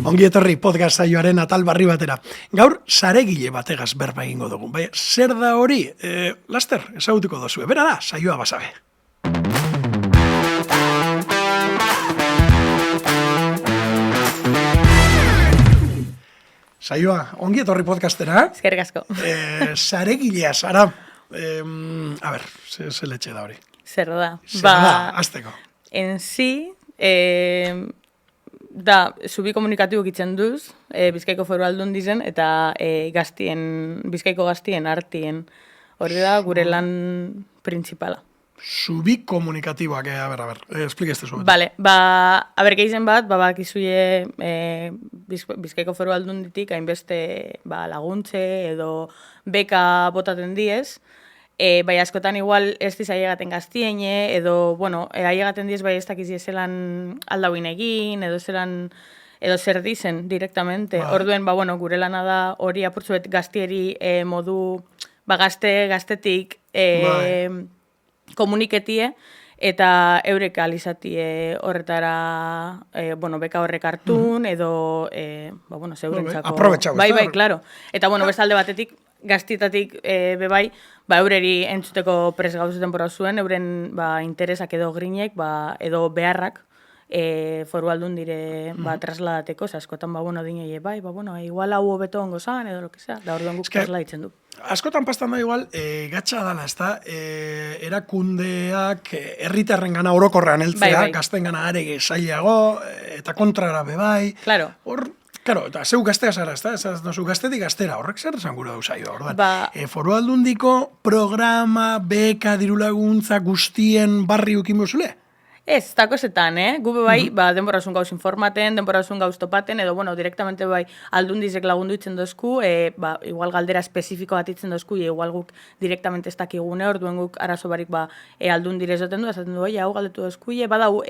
Ongi etorri podcast saioaren atal barri batera. Gaur, saregile bategaz berba egingo dugu. Bai, zer da hori? Laster, ezagutuko dozue. Bera da, saioa basabe. Saioa, ongi etorri podcastera. Eskerrik asko. Saregilea zara. A ber, ze letxe da hori. Zer da? Azteko. En sí, da, zubi komunikatibo itzen duz, Bizkaiko Foru Aldundizen eta Bizkaiko gaztien artien. Hori da, gure lan principala. Zubi komunikatiboak, a ber, explikezte zuen. Bale, a ber, gehizen bat, bakizuie Bizkaiko Foru Aldunditik hainbeste laguntze edo beka botaten diez, bai askotan igual ez diz aiegaten gaztiene, edo, bueno, aiegaten diez bai ez dakiz zelan aldauin egin, edo zer dizen direktamente. Orduen, bueno, gure lana da hori apurtzuet gaztieri modu, gaztetik komuniketie, eta eurek alizatie horretara, beka horrek hartun, edo, zeurentzako. Aprobetxau. Bai, klaro. Eta, bestalde batetik, gaztietatik bebai, eureri entzuteko pres gauz denbora zuen, euren interesak edo grinek, edo beharrak, Foru Aldundire trasladateko, askotan, dinei, igual hau hobeto ongo zan, edo lo que sea, da orduan guk trasladitzen du. Askotan pastan da igual, gatsa dala, ez da, erakundeak herritarren gana orokorrean heltzea, gazten gana arege zailago, eta kontrara bebai. Claro. Claro, eta zeu gaztea zara, ez da? Ez nozu gaztetik gaztera, horrek zer esan gure dauzaio, orduan. Foru Aldundiko programa, beka, dirulaguntza, guztien barri ukin bozule? Ez, takosetan, Gube bai, denborazun gauz informaten, denborazun gauz topaten, edo, direktamente bai aldundizek lagundu itzen dozku, igual galdera espezifiko bat itzen dozku, igual guk direktamente ez dakigune, orduen guk arazo barik aldundire esaten du, hau galdetu dozku, badau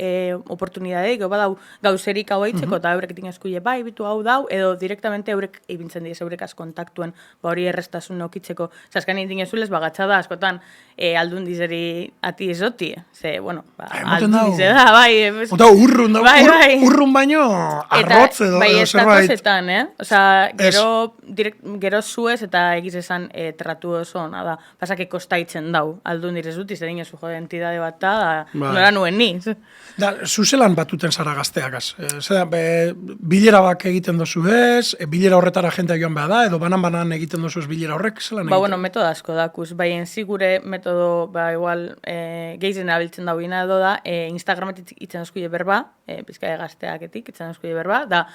oportunidadeik, badau gauzerik hau eitzeko, eta eurek itinezku, bai, bitu hau dau, edo direktamente eurek ibintzen diez, eurek kontaktuen, hori errestasun okitzeko, zaskan itinezulez, gatsa da, askotan aldundizeri ati ezoti, ze, aldundize da, bai. Ota urrun baino arrotz edo zerbait. Ez takosetan, Osa, gero zuez eta egiz esan tratu oso, nada, pasake kostaitzen dau, aldundirez dut, izan inezu jode entidade bat da, nora nuen ni. Da, zuzelan batuten zara gazteagaz. Bilera bak egiten dozu ez, bilera horretara jentea joan behar da, edo banan egiten dozu ez bilera horrek, zelan egiten? Metodo asko dakuz, bai, gure metodo, igual, gehizen abiltzen dauina edo da, Instagrametik itzen dozkuile berba, Bizkaia gazteaketik itzen dozkuile berba, da,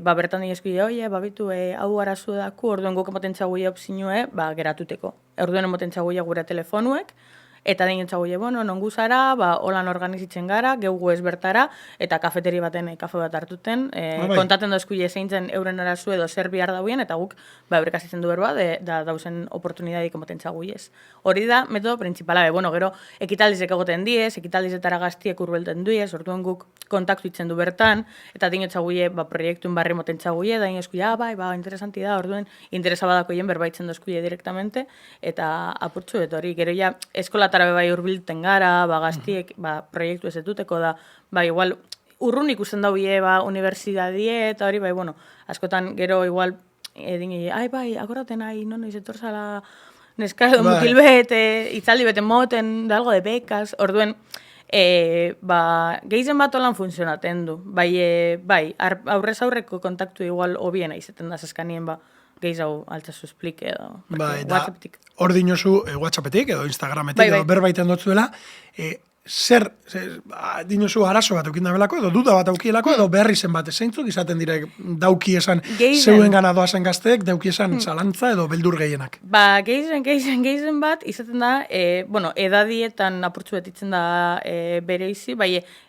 bertan dira oie, bitu, hau arazu daku, orduen guk emoten txaguile opzinue, geratuteko. Orduen emoten txaguile gure telefonuek, eta den txaguile, nongu zara, holan organizitzen gara, geugu ez bertara, eta kafeteri baten kafe bat hartuten, kontaten dozkuile zeintzen euren arazu edo zer bihar dauien, eta guk, eurek azitzen du berba, da dauzen oportunidadik emoten txaguilez. Hori da, metodo principala, gero, ekitaldizek egoten diez, ekitaldizetara gaztiek urbelten duiez, orduen guk kontaktu itzen du bertan, eta den txaguile, proiektuen barri moten txaguile, da ineskuile, interesanti da, orduen, interesa badako hien berbaitzen dozkuile direktamente, eta apurtzu, eta hori, gero ja, eskolatara bai urbilten gara, gaztiek, proiektu ez etuteko da, igual, urrun ikusten daue, universidadie, eta hori, askotan, gero, igual, dingi, agoraten, non izetorzala, neska edo mutilbet, itzaldi beten moten, da algo de bekas, orduen, gehizen bat holan funtzionaten du. Bai, aurrez aurreko kontaktu igual hobiena izaten da zaskanien, gehiz hau altzazu esplik edo WhatsAppetik. Hor dinozu WhatsAppetik edo Instagrametik edo berbaiten dotzuela, zer dinozu arazo bat eukin dabelako, edo duda bat aukielako, edo beharri zen bat, zeintzuk izaten dire dauki esan zeuen gana doazen gazteek, dauki esan zalantza edo beldur gehienak. Gehizen bat, izaten da, edadietan apurtzu betitzen da bere izi,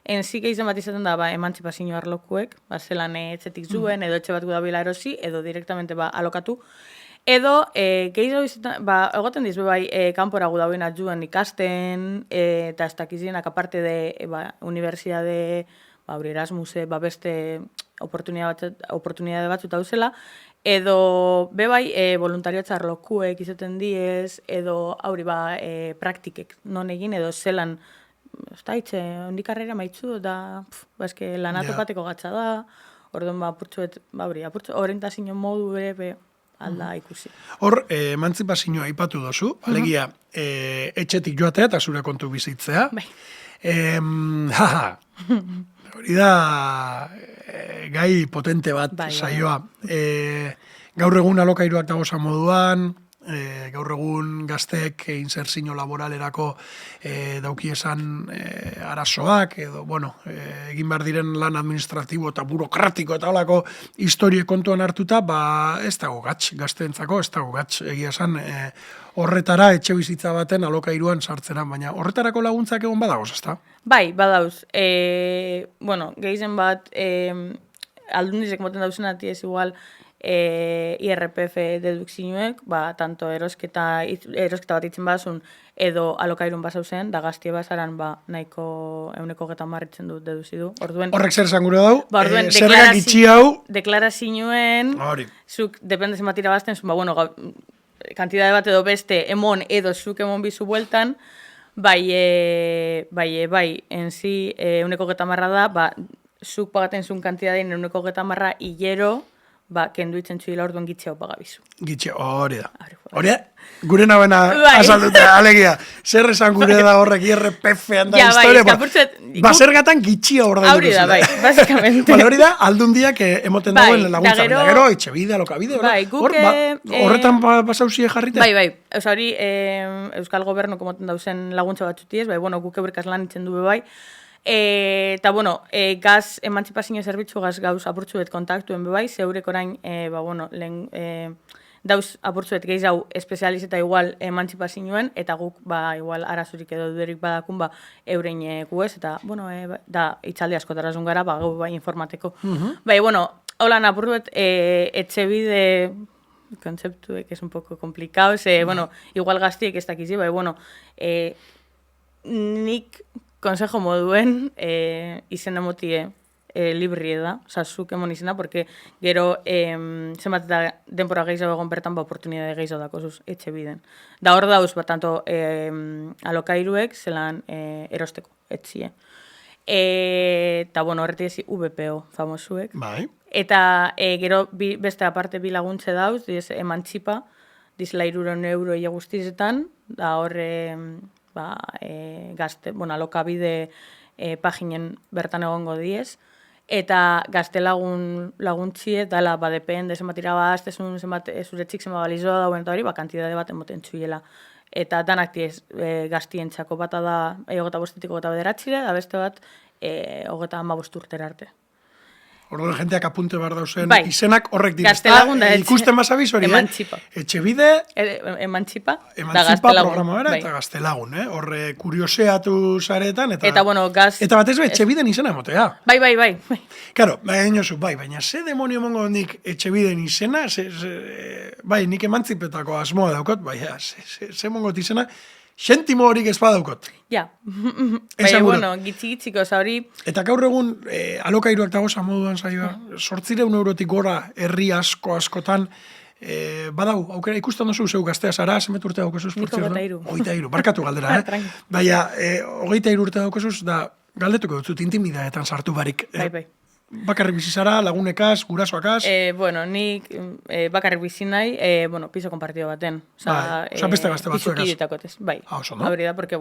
enzi gehizen bat izaten da emantzipazio arlokuek, zelan etxetik zuen, edo etxe bat gudabila erosi, edo direktamente alokatu, edo, gehiago izaten, egoten diz, kanpora gudauen atzuen ikasten, eta ez dakizienak aparte de universidade, Erasmuse, beste oportunidade batzu dauzela, edo voluntario txarlokuek izaten diez, edo praktikek non egin, edo zelan, ez da, ondik karrera maitzu, eta lanatopateko gatza da, orduan apurtzuet, orientazio modu bere alda ikusi. Hor, emantzipazioa aipatu dozu, alegia, etxetik joatea eta zure kontu bizitzea. Bai. Hori da gai potente bat saioa. Gaur egun alokairuak dagoza moduan, gaur egun gazteek inserzio laboralerako daukiesan arazoak, edo, egin behar diren lan administratibo eta burokratiko eta holako historie kontuan hartuta, ez dago gazteentzako, ez dago egia esan, horretara etxe bizitza baten alokairuan sartzeran, baina horretarako laguntzak egon badagoz, ezta? Bai, badauz. Gehizen bat, aldundizek moten dauzen atiez igual, IRPF dedukzioek, tanto erosketa bat itzen bazun, edo alokairun basau zen, da gaztie bazaran nahiko euneko getan marritzen dut deduzidu. Horrek zer esan gure dau? Zerga gitxi hau? Deklarazioen, zuk dependezen bat irabazten, kantidade bat edo beste emon edo zuk emon bizu bueltan, bai, enzi euneko getan marra da, zuk pagaten zuen kantidadein euneko getan marra hilero, kendu itzen txuila orduan gitxe hau pagabizu. Gitxe, hori da. Hori da, gure nabena azalduta, alegia. Zer esan gure da horrek IRPF-ean da historia. Zergatan gitxia hor da. Hori da, bai, basikamente. Hori da, aldundiak emoten dagoen laguntza. Gero, etxebide, alokabide. Horretan basauzie jarrita? Bai, hori Euskal Gobernuko emoten dauzen laguntza batxutiez, guk eurikaz lan itzen du bai. Eta, gaz emantzipazio zerbitzu gauz apurtzuet kontaktuen bebai, zeurek orain, lehen dauz apurtzuet gehiz hau espezializeta igual emantzipazioen, eta guk, igual arazurik edo duderik badakun, eurein guez, eta, da itzaldi askotarazun gara, gau informateko. Holan apurtuet, etxebide kontzeptuek es un poco complicado, igual gaztiek ez dakizi, nik konsejo moduen izen emotie librie da, zuk emon izena, porque gero zenbat eta denpora gehiago egon bertan oportunidade gehiago dako zuz etxe biden. Da hor dauz, tanto alokairuek zelan erosteko etxie. Eta, horretik ezi VPO famosuek. Bai. Eta gero beste aparte bi laguntze dauz, emantzipa, dizela €200 ia guztizetan, da horre gazte, alokabide paginen bertan egongo diez, eta gazte laguntzie, dala, depende, zenbat irabaztezun, zenbat zure txik zenbat balizoa dauen, eta hori, kantidade bat emoten txuiela. Eta danak diez gaztientzako bata da, 25-etiko eta bederatxire, da beste bat, 35 urtera arte. Orduan jenteak apunte behar dauzen izenak horrek dira. Gaztelagun da ikusten basabiz hori, Emantzipa. Etxebide, Emantzipa programa bera, eta Gaztelagun, horre kurioseatu zaretan, eta gaz... Eta batez etxebiden izena emotea. Bai. Karo, baina ze demonio mongo nik etxebiden izena, nik emantzipetako asmoa daukot, ze mongot izena, xentimo horik ez badaukot. Ja. Gitzi-gitziko, hori... Eta gaur egun, alokairuak dagoza moduan zaioa, 800 eurotik gora herri askotan, badau, aukera ikusten duzu, zeu gaztea zara, zemet urte daukosuz? Nik 23. Barkatu galdera, Baina, 23 urte daukosuz, da galdetuko dut, intimidaetan sartu barik. Bai. Bakarrik bizi zara, lagunekaz, gurasoakaz? Nik bakarrik bizi nahi, piso kompartido baten. Beste gazte batzuekaz. Pizukidetakotez, bai. Hori da, porque,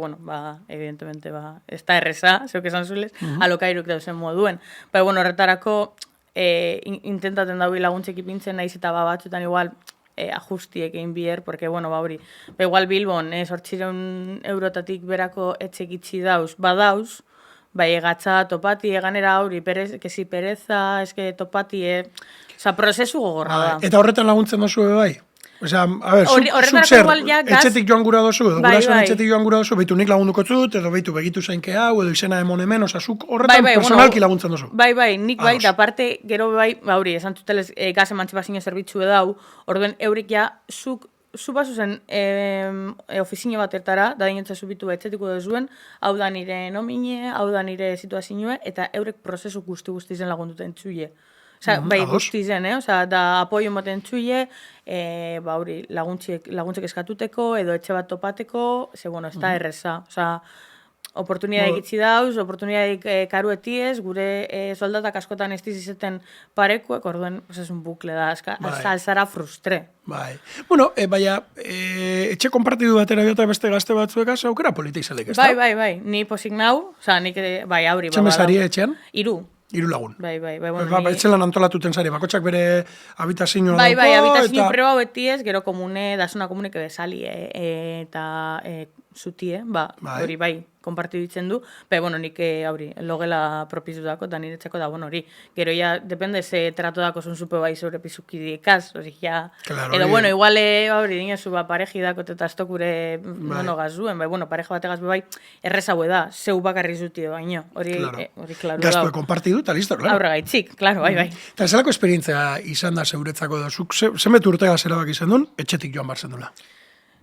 evidentemente, ez da erreza, zeuk esan zules, alokairuk dauzen moduen. Horretarako, intentaten daui laguntzek ipintzen naiz eta batzutan igual, ajustiek egin bier, porque, hori, igual Bilbon, 800 eurotatik berako etxekitzi dauz, badauz, egatza, topati, ganera hori, kezi pereza, eske topati, prozesu gogorra da. Eta horretan laguntzen dozu bai? Osea, horretarako zer, igual ja gaz... etxetik joan gura dozu, edo gurasoan etxetik joan gura dozu, behitu nik lagunduko zut, edo behitu begitu zainke hau, edo izena emon hemen, osea, zuk horretan personalki laguntzen dozu. Bai, nik da parte, gero hori, esan tutelez gaz emantzipazio zerbitzu edau, orduen eurik ja, zu bazu zen ofizino batertara, da dinotza zubitu etxetiko duzuen, hau da nire nomine, hau da nire situazioa, eta eurek prozesu guzti zen lagunduten txuie. Guzti zen, da apoio moten txuie, laguntzek eskatuteko, edo etxe bat topateko, ez da erreza. oportunidadik itxi dauz, oportunidadik karu etiez, gure soldatak askotan ez dizizeten parekuek, orduen, es un bukle da, alzara frustre. Bai. Bueno, baina, etxe konpartidu batera biota beste gazte batzuekaz, aukera polita izalek, ez da? Bai, ni posik nau, oza, nik, bai, aurri. Txemezari etxean? 3. 3 lagun. Bai. Etxelan antolatuten zari, bakotxak bere habitazioa dauko. Bai, habitazio preba betiez, gero komune, dasuna komunike bezali, eta zutie, hori bai, konpartidu ditzen du, bueno, nik logela propizu dako, da niretzeko da, hori, gero ya, depende ze trato dako zun supe bai sobre pizukidikaz, hori ja, edo, bueno, igual, hori, dinezu, pareji dako eta estokure monogazuen, bueno, pareja bategaz bai, errezaue da, zeu bakarri zuti baino, hori, klaro da. Gaztue konpartidu, eta listo, klaro. Aurra gaitzik, klaro, bai. Eta zelako esperientzia izan da zeuretzako da, zuk zenbet urtega zerabak izan duen, etxetik joan barzen dula?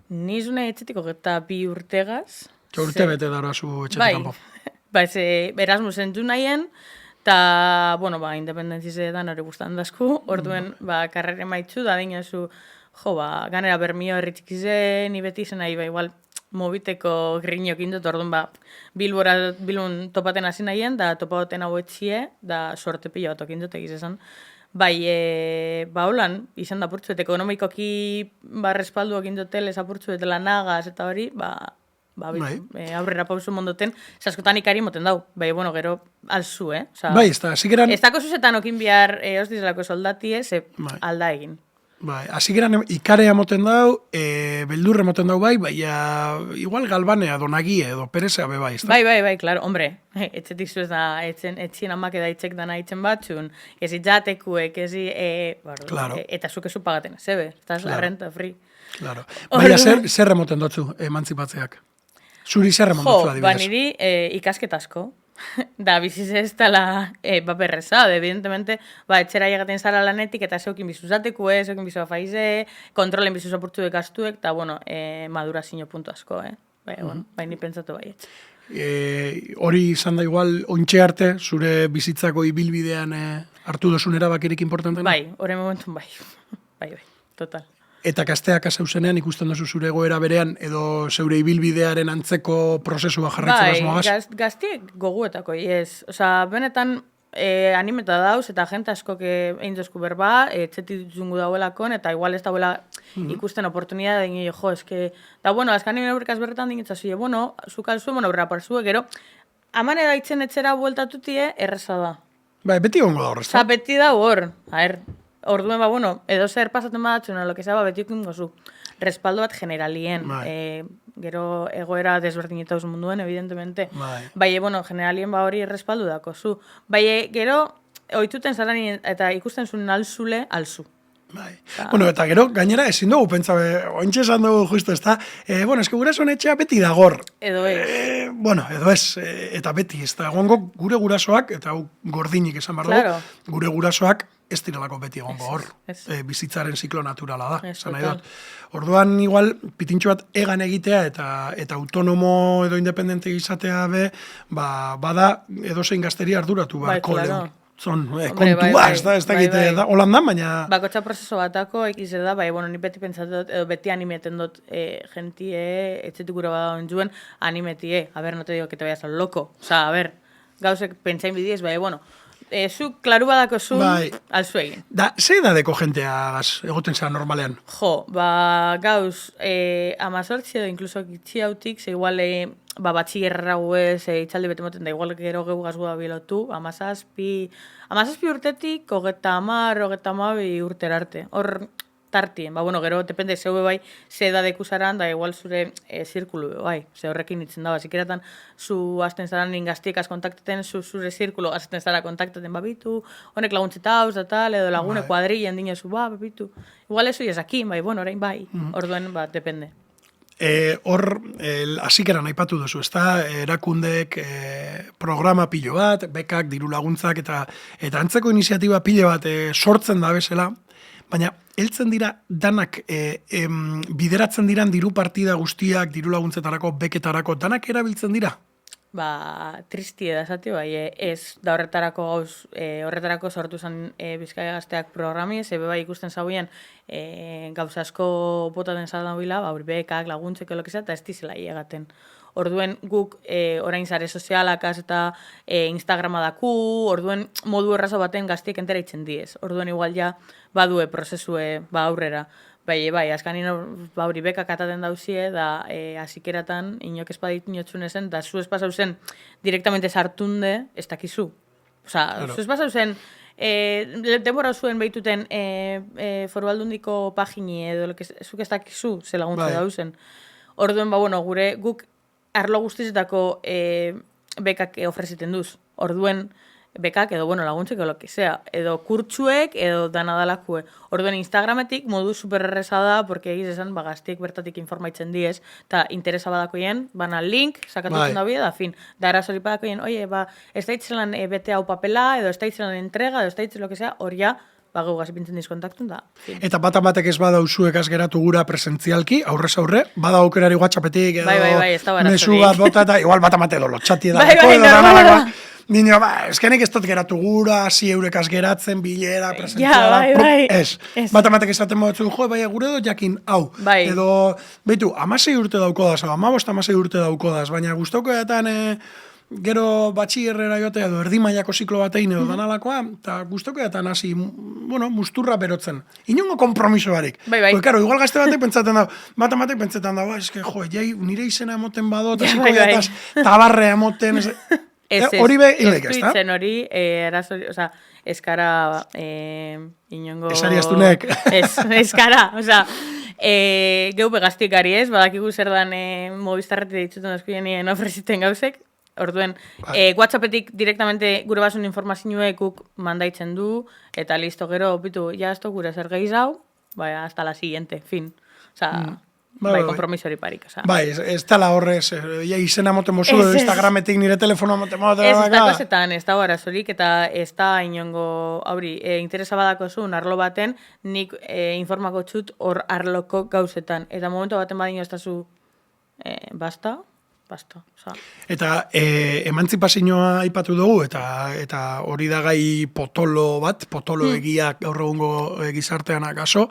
Ni zune etxetiko eta 2 urtegaz. Urte bete dara zu etxetik kanpo. Bai, Erasmus entzun nahien, eta, bueno, independentzize da nore guztan dazku, orduen, karrere maitzu, da dinezu, ganera bermio erritzikize, ni beti zen nahi, igual, mobiteko griñok indot, orduan, Bilbon topaten hasi nahien, da topaten hau etxie, da sorte pila batok indot egizezan. Bai, holan, izan da purtzuet, ekonomikoki respalduak indotel, esapurtzuet lanagaz eta hori, aurrera pausu mondoten, askotan ikari moten dau, bueno, gero alzu, Bai, ez da, zikeran... Ez dako zuzetan okin bihar osdizelako soldatie, alda egin. Bai, azikeran ikarea moten dau, beldurre moten dau baina igual galbanea, donagie edo perezea bai, ez da? Bai, klaro, hombre, etxetik zu ez da, etxien amak eda itxek dana itzen batzun, ez itzatekuek, eta zuk ezu pagaten, zebe, ez da renta free. Claro, baina zer remoten dotzu emantzipatzeak? Zuri zer remondotzua adibidez? Niri ikasketasko. Da, biziz ez dela berreza, evidentemente, etxera llegaten zara lanetik, eta zeukin bizuzateku, zeukin bizua faize, kontrolen bizuz apurtu ekastuek, eta, madurazio puntu asko, ni pentsatu baietz. Hori izan da igual, ointxe arte, zure bizitzako ibilbidean hartu dozun erabakirik importantena? Bai, horren momentun bai, total. Eta gazteak azauzenean ikusten duzu zure egoera berean edo zeure ibilbidearen antzeko prozesua jarraitzen asmoagaz? Bai, gaztiek goguetako, ez. Benetan animeta dauz eta jente askok egin dozku berba, etxetik zungu dauelakon, eta igual ez dauela ikusten oportunidad egin eske, da, azkan nire aurrekaz berretan dingitzazu, zuk alzu, aurrera parzue, gero, amane daitzen etxera bueltatutie, erreza da. Bai, beti gongo da horrezta. Beti da hor, orduen, edo zer pasaten badatzen, lo que sea, beti okin gozu. Respaldo bat generalien. Gero egoera desberdinetauz munduen, evidentemente. Generalien hori respaldu dako zu. Gero, oituten zaran eta ikusten zuen alzule, alzu. Eta gero, gainera, ezin dugu, pentsa, ointxe esan dugu justo, ez da, eske gurasoen etxea beti dagor. Edo ez. Edo ez, eta beti, ez da, egongo gure gurasoak, eta gordinik esan behar dugu, gure gurasoak, ez direlako beti egongo hor. Bizitzaren ziklo naturala da. Orduan, igual, pitintxo bat egan egitea eta autonomo edo independente izatea bada edozein gazteri arduratu beharko lehen. Kontua, ez da egite, holandan, baina... Bakotxa prozeso batako, ekize da, ni beti pentsatot, edo beti animeten dut jentie, etxetik gure bada ontzuen, animetie, no te digo que te vayas al loco. Gauzek pentsain bidiez, zu klaru badako zu, alzu egin. Da, ze edadeko jentea egoten zara normalean? Gauz, amazortzi edo inkluso gitzi hautik, ze igual batxillerra guez, itxalde bete moten da, igual gero geu gazgu da bilotu, amazazpi urtetik, 30 urter arte. Hor tartien, gero, depende, zeube ze edadeku zaran, da igual zure zirkulu, ze horrekin itzen da, zikeratan, zu azten zaran ingaztiekaz kontaktaten, zure zirkulo azten zara kontaktaten, babitu, honek laguntzeta hauz, da tal, edo lagune kuadrillen dinezu, babitu. Igual eso ezakin, orain orduen, depende. Hor, hasikeran aipatu duzu, ez da, erakundek programa pilo bat, bekak, diru laguntzak, eta antzeko iniziatiba pilo bat sortzen da bezala, baina heltzen dira danak bideratzen diran diru partida guztiak, diru laguntzetarako, beketarako, danak erabiltzen dira? Tristie da zati, ez da horretarako sortu zen Bizkaia Gazteak programi, zebe ikusten zauien gauza asko botaten zara bila, bekak, laguntzeko, eta ez dizela egaten. Orduen guk orain sare sozialakaz eta Instagrama daku, orduen modu errazo baten gaztiek entera itzen diez. Orduen igual ja badue prozesue aurrera. Bai, azkanin hori bekak ataten dauzie, da asikeratan inok espadit inotzun esen, da zu espasau zen direktamente sartunde, ez dakizu. Osa, claro. Zu espasau zen, denbora zuen behituten foru aldundiko pagini edo, zuk ez dakizu, ze laguntza dauzen. Orduen, gure guk arlo guztizetako bekak ofreziten duz. Orduen, bekak edo laguntzek edo sea, edo kurtsuek edo danadalakue. Orduen Instagrametik modu supererreza da, porque egiz esan gaztiek bertatik informaitzen diez, eta interesa badakoien, bana link, sakatutzen da bide, da fin. Da erazori badakoien, oie, ez da itzelan bete hau papela, edo ez da itzelan entrega, edo ez da itzelan lo que sea, hor ja, gau gazipintzen dizkontaktun da. Fin. Eta batek ez badauzuek azgeratu gura presentzialki, aurrez aurre, bada aukerari WhatsAppetik edo ez da mesu bat bota eta igual batamate edo lotxati da. Nino, eskenek ez dut geratu gura, 6 eurekaz geratzen, bilera, presentziala, ez. Batamatek esaten modatzu, bai, gure edo jakin, hau. Edo, behitu, 16 urte dauko daz, 15-16 urte dauko daz, baina guztoko edatan gero batxierrera jote edo erdi mailako ziklo batein edo danalakoa, eta guztoko edatan hasi, musturra berotzen. Inongo kompromiso barik. Karo, igual gazte batek pentsaten dago, batamatek pentsaten dago, eske, nire izena emoten badot, esiko edataz, tabarre emoten, hori be, hilek ez da? Hori, eskara inongo... Esari astunek. Eskara, geu begaztik gari ez, badakigu zer dan Movistarretik ditzuten eskuien ofreziten gauzek, orduen, WhatsAppetik direktamente gure basun informazioek guk mandaitzen du, eta listo gero, bitu, ja esto gure zer gehiz hau, hasta la siguiente, fin. Kompromiso hori parik. Ez tala horrez, izena moten mozu, Instagrametik nire telefono moten mozu. Ez da kozetan, ez da horazorik, eta ez da inongo, interesa badako zuen arlo baten, nik informako txut hor arloko gauzetan. Eta momentu baten badino ez da zu, basta. Eta emantzipazioa aipatu dugu, eta hori da gai potolo bat, potolo egiak gaur egungo gizartean akaso,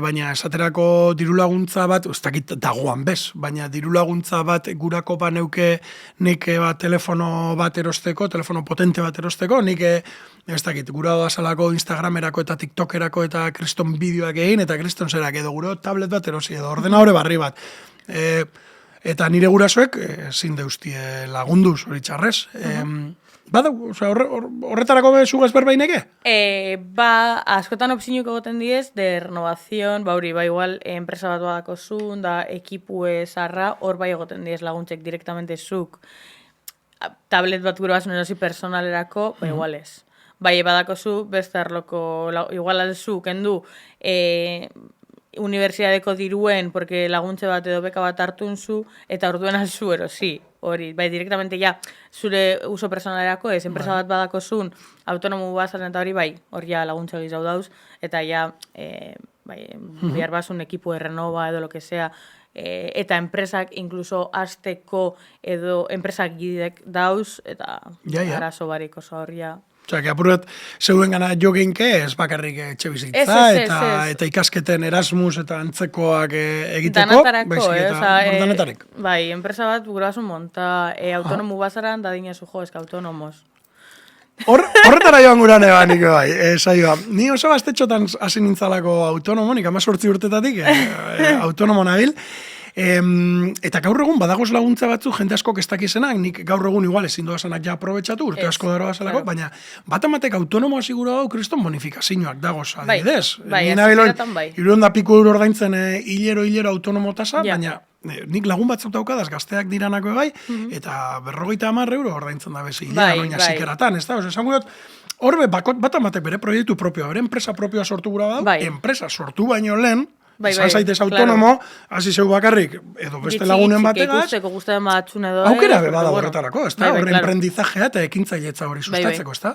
baina esaterako dirulaguntza bat, ez dakit dagoan bez, baina dirulaguntza bat gurako baneuke nik telefono bat erosteko, telefono potente bat erosteko, nik ez dakit, gura doazalako Instagramerako eta TikTokerako eta kriston bideoak egin, eta kriston zerak edo gure tablet bat erosi, edo ordenadore barri bat. Eta nire gurasoek ezin deustie lagunduz, hori txarrez. Bada, horretarako zugaz berbeineke? Askotan opzinuko goten diez, de renovación, igual, enpresa bat badako zun, da ekipue zarra, hor bai egoten diez laguntzek direktamente zuk. Tablet bat gure basun erosi personalerako, igual ez. Badako zu, beste arloko, igual alzu, kendu, unibertsiadeko diruen, porque laguntze bat edo beka bat hartun zu, eta orduen alzu erosi. Hori, direktamente ja, zure uso personalerako ez, enpresa bat badako zun, autonomo bazaren eta hori ja laguntza gizau dauz, eta ja, bihar basun ekipu errenova edo lo que sea, eta enpresak inkluso azteko edo enpresak gidek dauz, eta arazo barik oso hori ja. Osa, que apurat zeuden gana jogeinke, ez bakarrik etxe bizitza, eta ikasketen Erasmus eta antzekoak egiteko. Danatareko, Bai, enpresa bat gura basun monta, autonomo bazaran, da dinezu jo, eska autonomos. Horretara joan gurane nik bai, saioa. Ni oso gaztetxotan hasi nintzalako autonomo, nik 18 urtetatik, autonomo nabil. Eta gaur egun badagoz laguntza batzu jende asko ez dakizenak, nik gaur egun igual ezin doazanak ja aprobetxatu, urte asko dara bazalako, baina bat amatek autonomoa sigura hau kriston bonifikazioak dagoz, adibidez. Iruron da piku euro ordaintzen hilero autonomo tasa, baina nik lagun batzuk daukadaz gazteak diranako egai, eta 50 euro ordaintzen da bezi hilera, noina zikeratan, ez da? Esan gurot, horbe bat amatek bere proiektu propioa, bere enpresa propioa sortu gura badu, enpresa sortu baino lehen, izan zaitez autonomo, hasi zeu bakarrik, edo beste lagunen bategaz. Aukera bada horretarako, ez da? Horre emprendizajea eta ekintzailetza hori sustatzeko, ez da?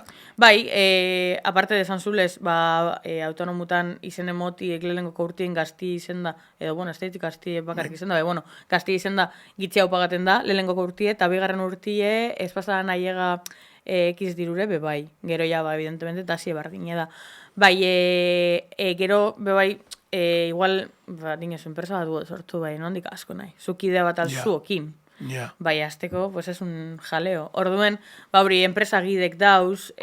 Aparte de Sanzulez, autonomutan izen emoti eklelengo urtien gazti izen da, edo, ez da ditik gazti bakarrik izen da, gazti izen da, gitzi hau pagaten da, lehenko urtie, eta bigarren urtie, ez pasada nahiega ekiz dirure, gero ja, evidentemente, eta hasi ebardine da. Gero, igual, dinezu, enpresa bat sortu nondik asko nahi. Zuk idea bat alzuokin. bai, azteko, pues es un jaleo. Orduen, hori, enpresa gidek dauz,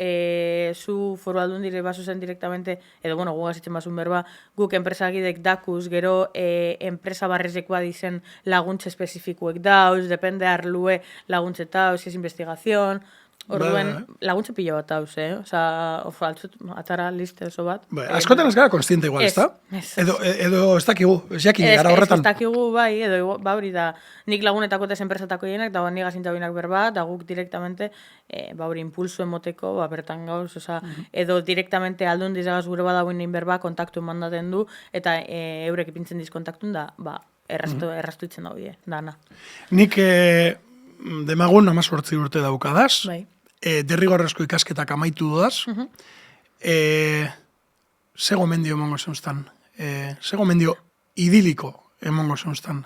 zu foru aldundire bazuzen directamente, edo, bueno, gugazitzen bazun berba, guk enpresa gidek dakuz, gero enpresa barrezekoa dizen laguntze espezifikuek dauz, depende arlue laguntze dauz, ez investigazion, orduen, laguntze pilo bat dauz, Osa, altzut, atara liste oso bat. Askotan ez gara konstiente igual, ez da? Edo ez dakigu, ez jakin gara horretan. Ez dakigu, bai, edo hori da, nik lagunetako eta enpresatako jenak, da nik azintabinak berba, da guk direktamente, hori impulsu emoteko, bertan gauz, oza, edo direktamente aldun dizagaz gure badagoen nein berba, kontaktu mandaten du, eta eurek ipintzen diz kontaktun da, errastu itzen daudie, dana. Nik demagun 18 urte daukadaz, bai. Derrigorrezko ikasketak amaitu dudaz, ze gomendio emongo zeuztan, ze gomendio idiliko emongo zeuztan.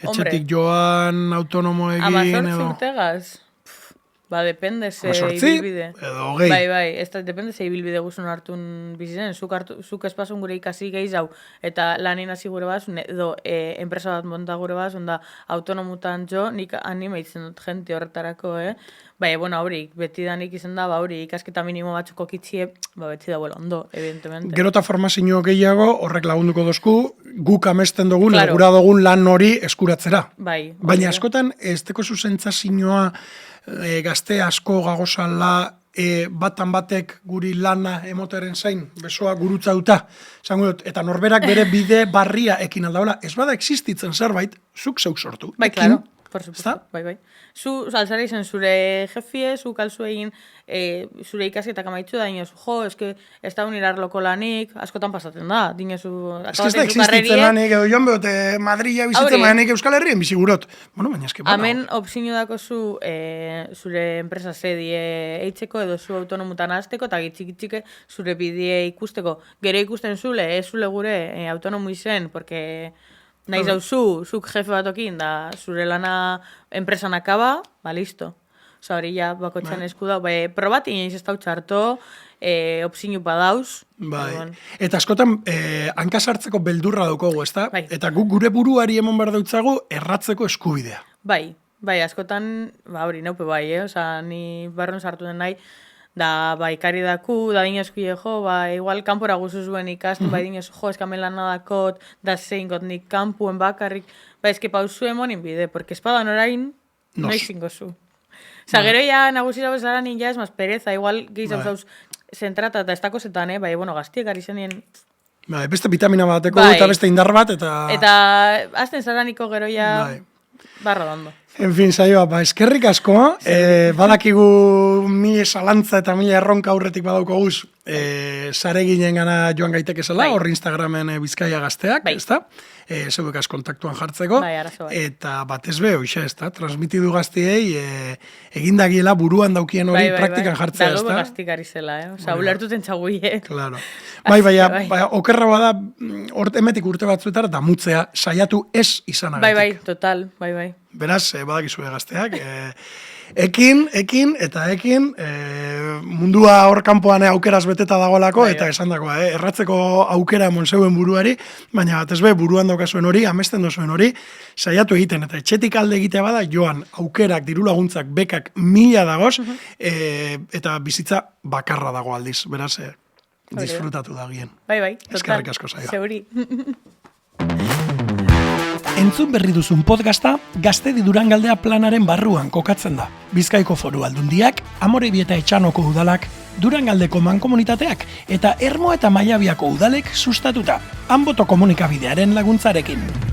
Etxetik joan, autonomo egin, edo... urtegaz? Depende ze ibilbide. Edo gehi. Bai, depende ze ibilbide guzun hartun bizitzen. Zuk espasun gure ikasi gehi zau, eta lanin hasi gure baz, edo enpresa bat monta gure baz, onda autonomutan jo, nik anima itzen dut jente horretarako, Bai, hori, beti danik izan da, hori, ikasketa minimo batzuko kitzie, beti da ondo, evidentemente. Gero eta formazio gehiago, horrek lagunduko dozku, guk amesten dugun, gura dugun lan hori eskuratzera. Bai. Baina askotan, ez teko zuzentzazioa gazte asko gagozala, batan batek guri lana emoteren zain, besoa gurutzauta, eta norberak bere bide barria ekin aldaola, ez bada existitzen zerbait, zuk zeuk sortu. Bai, klaro. Por supuesto, bai. Zu alzara izan zure jefie, zu kalzu egin zure ikasketak amaitzu da, dinezu, eske ez da unirarloko lanik, askotan pasatzen da, dinezu... Ez da existitzen lanik, edo joan behote Madrilla bizitzen lanik Euskal Herrien bizigurot. Baina eske bada. Hemen opzinu dako zure enpresa sedie eitzeko, edo zu autonomutan azteko, eta gitzik-gitzike zure bidie ikusteko. Gero ikusten zule, ez zule gure autonomu izen, porque... Naiz hau zuk jefe batokin, da zure lana enpresan akaba, listo. Osa hori ja bakotxan esku da, probat inoiz ez da txarto, opzinu badauz. Bai, eta askotan hankasartzeko beldurra daukogu, ez da? Eta guk gure buruari emon behar dautzagu erratzeko eskubidea. Bai, askotan, hori neupe osa ni barron sartu den nahi, da, ikari daku, da dinesku igual kanpora guzu zuen ikastu, dinesu, eskamen lan nadakot, da zein got nik kampuen bakarrik, eske pausu emonin bide, porque espadan orain, noiz zingozu. Osa, gero ya nagusira bezala ninja ez maz pereza, igual gehizauz dauz zentrata, eta ez dako zetan, gaztiek ari zenien... Beste vitamina bateko, eta beste indar bat, eta... Eta azten zaraniko gero ya... Barra dando. En fin, saioa, eskerrik asko, badakigu mila zalantza eta mila erronka aurretik badaukoguz, sare ginen gana joan gaitekezela, hor Instagramen Bizkaia Gazteak, ez da? Zeubekaz kontaktuan jartzeko, eta batez be, hoxe, ez da? Transmitidu gaztiei, egindagiela buruan daukien hori praktikan jartzea, ez da? Dago gaztik ari zela, oza, ulertuten txaguie. Claro. Okerra bada, emetik urte batzuetara, da mutzea, saiatu ez izanagatik. Bai, total, bai. Beraz, badakizue gazteak, ekin, mundua hor kanpoan aukeraz beteta dagoelako, eta esan dagoa, erratzeko aukera emon zeuen buruari, baina batez be, buruan daukazuen hori, amesten dozuen hori, saiatu egiten, eta etxetik alde egitea bada, joan, aukerak, diru laguntzak, bekak 1000 dagoz, eta bizitza bakarra dago aldiz, beraz, disfrutatu da gien. Bai, total. Eskerrik asko zaio. Zeuri. Entzun berri duzun podcasta Gaztedi Durangaldea planaren barruan kokatzen da. Bizkaiko Foru Aldundiak, Amorebi eta Etxanoko udalak, Durangaldeko mankomunitateak eta Ermo eta Maiabiako udalek sustatuta. Anboto komunikabidearen laguntzarekin.